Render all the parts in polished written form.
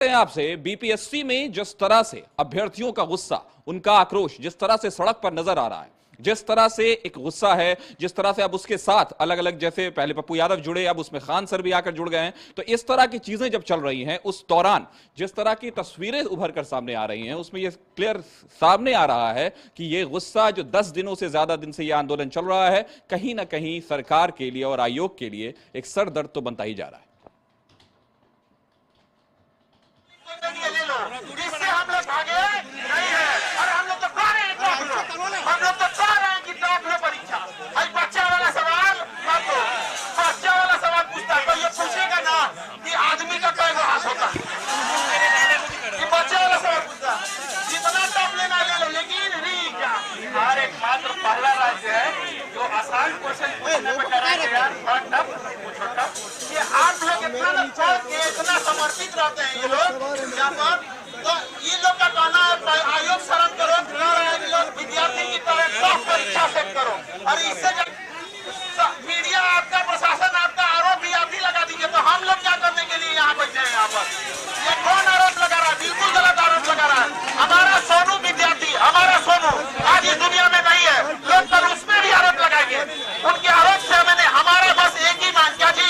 हैं आपसे बीपीएससी में जिस तरह से अभ्यर्थियों का गुस्सा, उनका आक्रोश जिस तरह से सड़क पर नजर आ रहा है, जिस तरह से एक गुस्सा है, जिस तरह से अब उसके साथ अलग अलग, जैसे पहले पप्पू यादव जुड़े, अब उसमें खान सर भी आकर जुड़ गए हैं, तो इस तरह की चीजें जब चल रही हैं, उस दौरान जिस तरह की तस्वीरें उभर कर सामने आ रही हैं, उसमें यह क्लियर सामने आ रहा है कि यह गुस्सा जो 10 दिनों से ज्यादा दिन से यह आंदोलन चल रहा है, कहीं ना कहीं सरकार के लिए और आयोग के लिए एक सर दर्द तो बनता ही जा रहा है। जिससे हम लोग भागे नहीं है और हम लोग तो पढ़ रहे हैं, हम लोग तो पढ़ रहे हैं कि टॉप लो परीक्षा। आज बच्चा वाला सवाल बच्चा वाला सवाल पूछता है, तो ये पूछेगा ना कि आदमी का कै गो हाथ होता है, ये बच्चा वाला सवाल पूछता है। जितना टॉप लेना ले लो, लेकिन बिहार एकमात्र पहला राज्य है जो आसान क्वेश्चन पूछने में डरा गया, ये आप लोग इतना समर्पित रहते हैं ये लोग यहाँ पर, तो ये लोग का कहना है आयोग शर्म करो, विद्यार्थी की तरह टॉप परीक्षा सेट करो, और इससे मीडिया आपका, प्रशासन आपका आरोप भी आप ही लगा दीजिए, तो हम लोग क्या करने के लिए यहाँ बैठे हैं? यहाँ पर ये कौन आरोप लगा रहा है? बिल्कुल गलत आरोप लगा रहा है। हमारा सोनू विद्यार्थी, हमारा सोनू आज इस दुनिया में नहीं है, लोग कल उसमें भी आरोप लगाएंगे। उनके आरोप से मैंने हमारा बस एक ही मान क्या जी।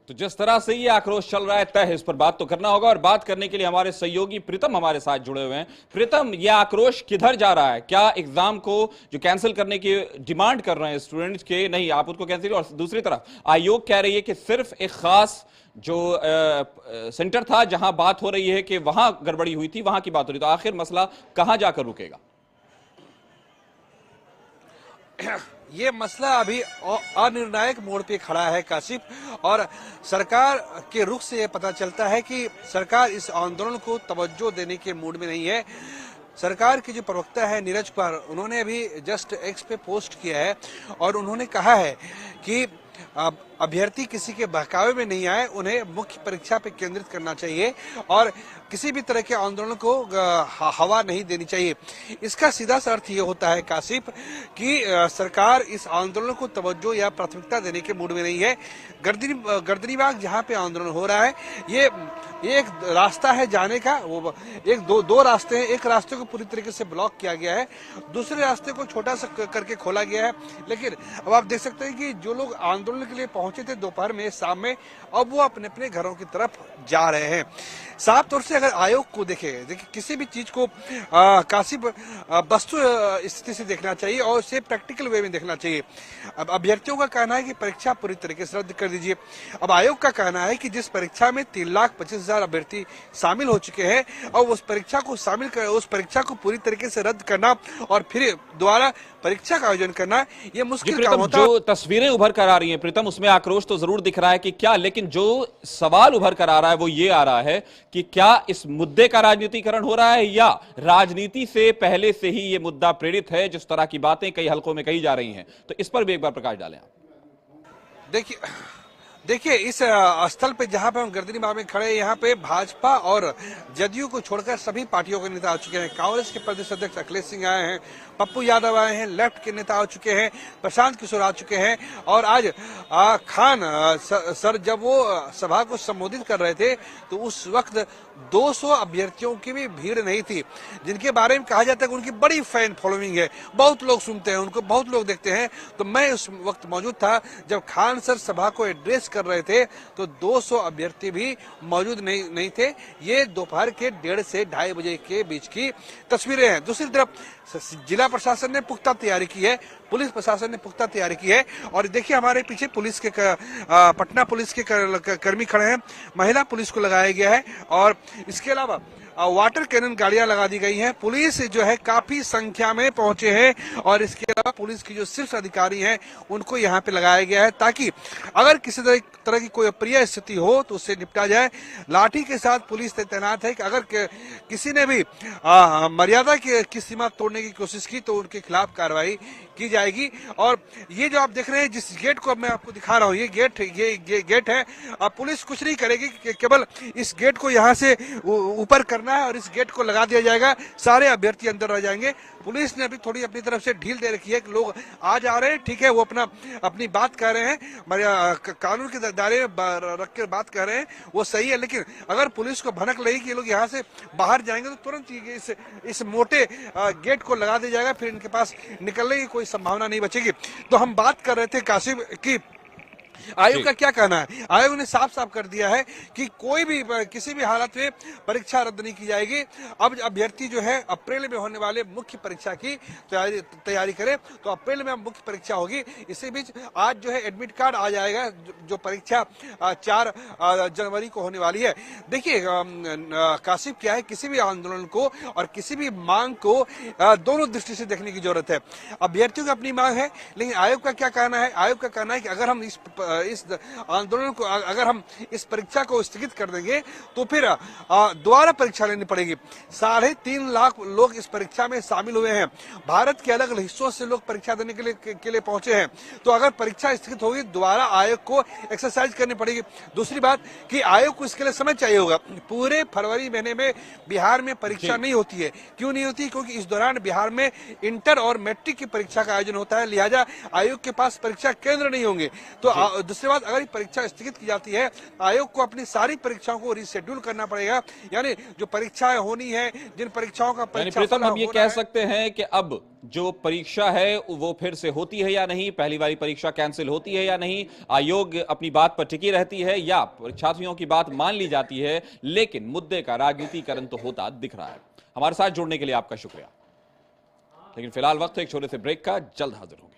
तो जिस तरह से ये आक्रोश चल रहा है, तय है इस पर बात तो करना होगा, और बात करने के लिए हमारे सहयोगी प्रीतम हमारे साथ जुड़े हुए हैं। प्रीतम, ये आक्रोश किधर जा रहा है? क्या एग्जाम को जो कैंसिल करने की डिमांड कर रहे हैं स्टूडेंट्स के, नहीं आप उसको कैंसिल, और दूसरी तरफ आयोग कह रही है कि सिर्फ एक खास जो सेंटर था जहां बात हो रही है कि वहां गड़बड़ी हुई थी, वहां की बात हो रही, तो आखिर मसला कहां जाकर रुकेगा? ये मसला अभी अनिर्णायक मोड़ पे खड़ा है काशिफ, और सरकार के रुख से ये पता चलता है कि सरकार इस आंदोलन को तवज्जो देने के मूड में नहीं है। सरकार के जो प्रवक्ता है नीरज कुमार, उन्होंने अभी जस्ट एक्स पे पोस्ट किया है और उन्होंने कहा है कि अभ्यर्थी किसी के बहकावे में नहीं आए, उन्हें मुख्य परीक्षा पे केंद्रित करना चाहिए और किसी भी तरह के आंदोलन को हवा नहीं देनी चाहिए। इसका सीधा सा अर्थ ये होता है काशिफ कि सरकार इस आंदोलन को तवज्जो या प्राथमिकता देने के मूड में नहीं है। गर्दनीबाग जहाँ पे आंदोलन हो रहा है, ये एक रास्ता है जाने का, वो एक दो रास्ते हैं। एक रास्ते को पूरी तरीके से ब्लॉक किया गया है, दूसरे रास्ते को छोटा सा करके खोला गया है। लेकिन अब आप देख सकते हैं कि जो लोग आंदोलन के लिए पहुंचे थे दोपहर में, शाम में, अब वो अपने अपने घरों की तरफ जा रहे हैं। साफ तौर से अगर आयोग को देखिए किसी भी चीज को काशिफ वस्तु स्थिति से देखना चाहिए और उसे प्रैक्टिकल वे में देखना चाहिए। अब अभ्यर्थियों का कहना है कि परीक्षा पूरी तरीके से रद्द कर दीजिए। अब आयोग का कहना है कि जिस परीक्षा में 3,25,000 अभ्यर्थी शामिल हो चुके हैं और उस परीक्षा को पूरी तरीके से रद्द करना और फिर दोबारा परीक्षा का आयोजन करना, ये मुश्किल काम होता है। जो तस्वीरें उभर कर आ रही हैं प्रीतम, उसमें आक्रोश तो जरूर दिख रहा है कि क्या, लेकिन जो सवाल उभर कर आ रहा है वो ये आ रहा है कि क्या इस मुद्दे का राजनीतिकरण हो रहा है या राजनीति से पहले से ही ये मुद्दा प्रेरित है, जिस तरह की बातें कई हलकों में कही जा रही हैं, तो इस पर भी एक बार प्रकाश डालें आप। देखिए इस स्थल पे जहां पे हम गर्दनीबाग में खड़े हैं, यहाँ पे भाजपा और जदयू को छोड़कर सभी पार्टियों के नेता आ चुके हैं। कांग्रेस के प्रदेश अध्यक्ष अखिलेश सिंह आए हैं, पप्पू यादव आए हैं, लेफ्ट के नेता आ चुके हैं, प्रशांत किशोर आ चुके हैं, और आज खान सर जब वो सभा को संबोधित कर रहे थे तो उस वक्त 200 अभ्यर्थियों की भी भीड़ नहीं थी, जिनके बारे में कहा जाता है कि उनकी बड़ी फैन फॉलोइंग है, बहुत लोग सुनते हैं उनको, बहुत लोग देखते हैं। तो मैं उस वक्त मौजूद था जब खान सर सभा को एड्रेस कर रहे थे, तो 200 अभ्यर्थी भी मौजूद नहीं थे। ये दोपहर के 1:30 से 2:30 बजे के बीच की तस्वीरें हैं। दूसरी तरफ जिला प्रशासन ने पुख्ता तैयारी की है, पुलिस प्रशासन ने पुख्ता तैयारी की है, और देखिए हमारे पीछे पुलिस के पटना पुलिस के कर्मी खड़े हैं, महिला पुलिस को लगाया गया है, और इसके अलावा वाटर कैनन गाड़ियां लगा दी गई हैं। पुलिस जो है काफी संख्या में पहुंचे हैं, और इसके अलावा पुलिस की जो शीर्ष अधिकारी हैं उनको यहाँ पे लगाया गया है ताकि अगर किसी तरह की कोई अप्रिय स्थिति हो तो उससे निपटा जाए। लाठी के साथ पुलिस तैनात है कि अगर किसी ने भी मर्यादा की सीमा तोड़ने की कोशिश की तो उनके खिलाफ कार्रवाई की जाए। जाएगी। और ये जो आप देख रहे हैं, जिस गेट को मैं आपको दिखा रहा हूँ, ये गेट है। अब पुलिस कुछ नहीं करेगी, केवल इस गेट को यहाँ से ऊपर करना है और इस गेट को लगा दिया जाएगा, सारे अभ्यर्थी अंदर रह जाएंगे। पुलिस ने अभी थोड़ी अपनी तरफ से ढील दे रखी है कि लोग आ जा रहे हैं, ठीक है, वो अपनी बात कर रहे हैं, कानून के दायरे में रख कर बात कर रहे हैं, वो सही है। लेकिन अगर पुलिस को भनक लगी कि ये लोग यहाँ से बाहर जाएंगे तो तुरंत इस मोटे गेट को लगा दिया जाएगा, फिर इनके पास निकलने की कोई संभावना नहीं बचेगी। तो हम बात कर रहे थे कासिम की आयोग का क्या कहना है। आयोग ने साफ साफ कर दिया है कि कोई भी किसी भी हालत में परीक्षा रद्द नहीं की जाएगी। अब अभ्यर्थी जो है अप्रैल में होने वाले मुख्य परीक्षा की तैयारी करे, तो अप्रैल में मुख्य परीक्षा होगी। इसी बीच आज जो है एडमिट कार्ड आ जाएगा, जो परीक्षा 4 जनवरी को होने वाली है। देखिए काशिफ, क्या है, किसी भी आंदोलन को और किसी भी मांग को दोनों दृष्टि से देखने की जरूरत है। अभ्यर्थियों की अपनी मांग है, लेकिन आयोग का क्या कहना है। आयोग का कहना है कि अगर हम इस आंदोलन को, अगर हम इस परीक्षा को स्थगित कर देंगे तो फिर दोबारा परीक्षा लेनी पड़ेगी। 3.5 लाख लोग इस परीक्षा में शामिल हुए हैं, भारत के अलग अलग हिस्सों से लोग परीक्षा देने के लिए पहुंचे हैं। तो अगर परीक्षा स्थगित होगी, दोबारा आयोग को एक्सरसाइज करनी पड़ेगी। दूसरी बात कि आयोग को इसके लिए समय चाहिए होगा। पूरे फरवरी महीने में बिहार में परीक्षा नहीं होती है। क्यों नहीं होती? क्योंकि इस दौरान बिहार में इंटर और मैट्रिक की परीक्षा का आयोजन होता है, लिहाजा आयोग के पास परीक्षा केंद्र नहीं होंगे। तो दूसरी बात, अगर परीक्षा स्थगित की जाती है, आयोग को अपनी सारी परीक्षाओं को रिशेड्यूल करना पड़ेगा। यानी जो परीक्षाएं होनी है, जिन परीक्षाओं का प्रीतम, हम ये कह सकते हैं कि अब जो परीक्षा है वो फिर से होती है या नहीं, पहली वाली परीक्षा कैंसिल होती है या नहीं, आयोग अपनी बात पर टिकी रहती है या छात्रों की बात मान ली जाती है, लेकिन मुद्दे का राजनीतिकरण तो होता दिख रहा है। हमारे साथ जुड़ने के लिए आपका शुक्रिया। लेकिन फिलहाल वक्त है एक छोटे से ब्रेक का, जल्द हाजिर होंगे।